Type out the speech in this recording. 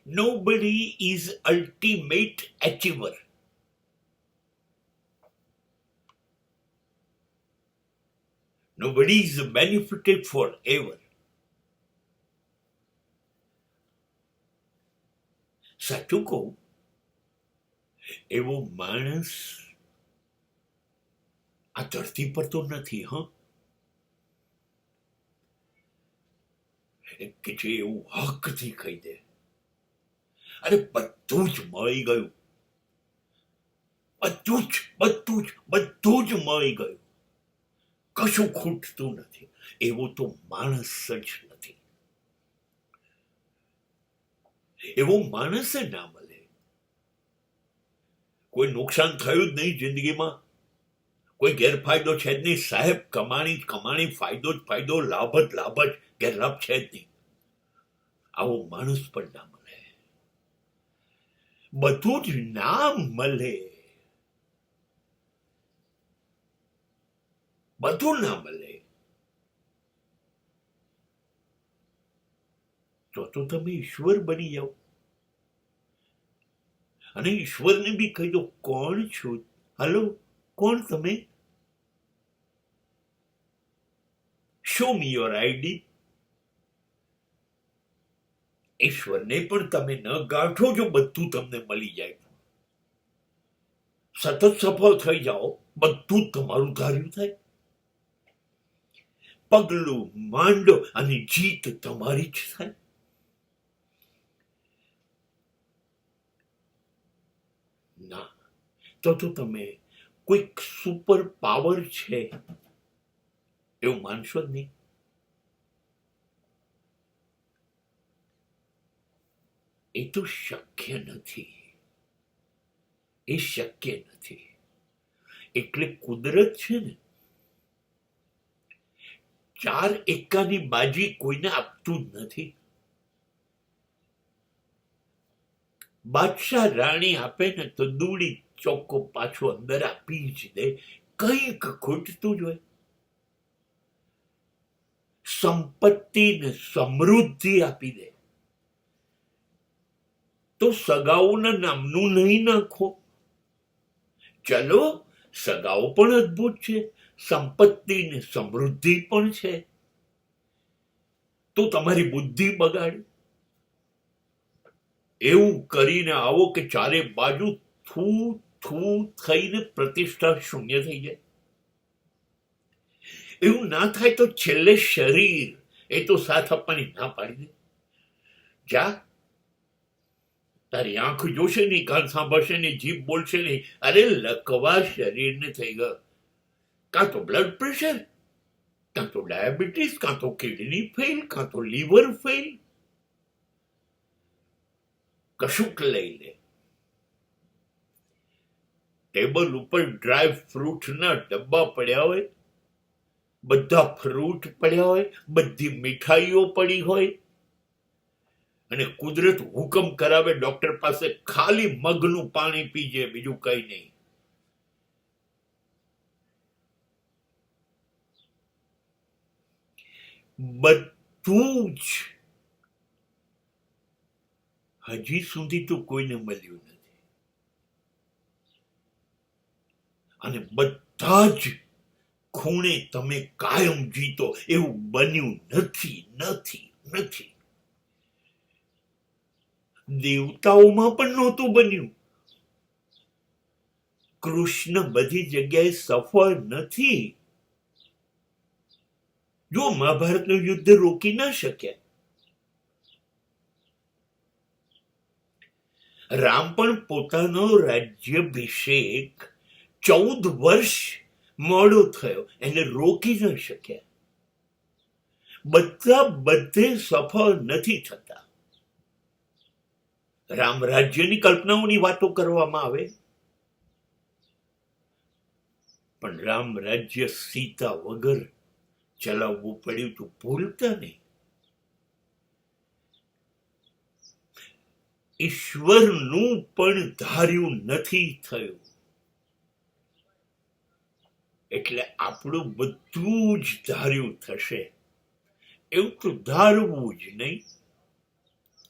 Nobody is ultimate achiever. Nobody is benefited forever. સાચું કહું, એવો માણસ આ ધરતી પર તો નથી. કે જે એવું હકથી કહી દે, અરે બધું જ મળી ગયું, બધું જ મળી ગયું, કશું ખૂટતું નથી. એવો તો માણસ જ નથી. એવો માણસ જ ના મળે. કોઈ નુકસાન થયું જ નહીં જિંદગીમાં, કોઈ ગેરફાયદો છે જ નહીં. સાહેબ, કમાણી, ફાયદો જ ફાયદો, લાભ જ લાભ જ, ગેરલાભ છે જ નહીં. આવો માણસ પણ ના મળે. બધું જ ના મળે, બધું ના મળે. તો તમે ઈશ્વર બની જાઓ અને ઈશ્વરને બી કહી દો, કોણ છો? હાલો, કોણ તમે? Show me your ID. ઈશ્વરને પણ તમે ન ગાંઠો, જો બધું તમને મળી જાય, સતત સફળ થઈ જાઓ, બધું તમારું ધાર્યું થાય. પગલું માંડો અને જીત તમારી જ થાય. ના, તો તમે કોઈક સુપર પાવર છે એવું માનશો જ નહીં. એ તો શક્ય નથી. એ શક્ય નથી. એટલે કુદરત છે ને, 4 એક્કાની બાજી કોઈને આપતું જ નથી. બાદશાહ રાણી આપે ને તો દૂડી ચોખ્ખો પાછો અંદર આપી જ દે. કંઈક ખૂટતું જ હોય. સંપત્તિ ને સમૃદ્ધિ આપી દે તો સગાઓના નામનું નહીં નાખો. ચલો, સગાઓ પણ અદભુત છે, સંપત્તિ ને સમૃદ્ધિ પણ છે, તો તમારી બુદ્ધિ બગાડે. એવું કરીને આવો કે ચારે બાજુ થૂ થૂ થઈને પ્રતિષ્ઠા શૂન્ય થઈ જાય. એવું ના થાય તો છેલ્લે શરીર એ તો સાથ આપવાની ના પાડી દે. જા, તારી આંખ જોશે નહીં, કાન સાંભળશે નહીં, જીભ બોલશે નહીં. અરે લકવા શરીરને થઈ ગયો. કાં તો બ્લડ પ્રેશર, કાં તો ડાયાબિટીસ, કાં તો કિડની ફેલ, કાં તો લીવર ફેલ. કશુંક લઈ લે. ટેબલ ઉપર ડ્રાય ફ્રૂટના ડબ્બા પડ્યા હોય, બધા ફ્રૂટ પડ્યા હોય, બધી મીઠાઈઓ પડી હોય, અને કુદરત હુકમ કરાવે ડોક્ટર પાસે, ખાલી મગનું પાણી પીજે, બીજું કઈ નહીં. બધું જ હજી સુધી તો કોઈને મળ્યું નથી. અને બધા જ ખૂણે તમે કાયમ જીતો એવું બન્યું નથી. દેવતાઓમાં પણ નહોતું બન્યું. કૃષ્ણ બધી જગ્યાએ સફળ નથી. જો મહાભારતનું યુદ્ધ રોકી ના શક્યા. રામ પણ પોતાનો રાજ્યાભિષેક 14 વર્ષ મોડો થયો, એને રોકી ન શક્યા. બધા બધે સફળ નથી થતા. રામ રાજ્યની કલ્પનાઓની વાતો કરવામાં આવે, પણ રામ રાજ્ય સીતા વગર ચલાવવું પડ્યું તો ભૂલતા નહીં. ઈશ્વરનું પણ ધાર્યું નથી થયું. એટલે આપણું બધું જ ધાર્યું થશે એવું તો ધારવું જ નહીં.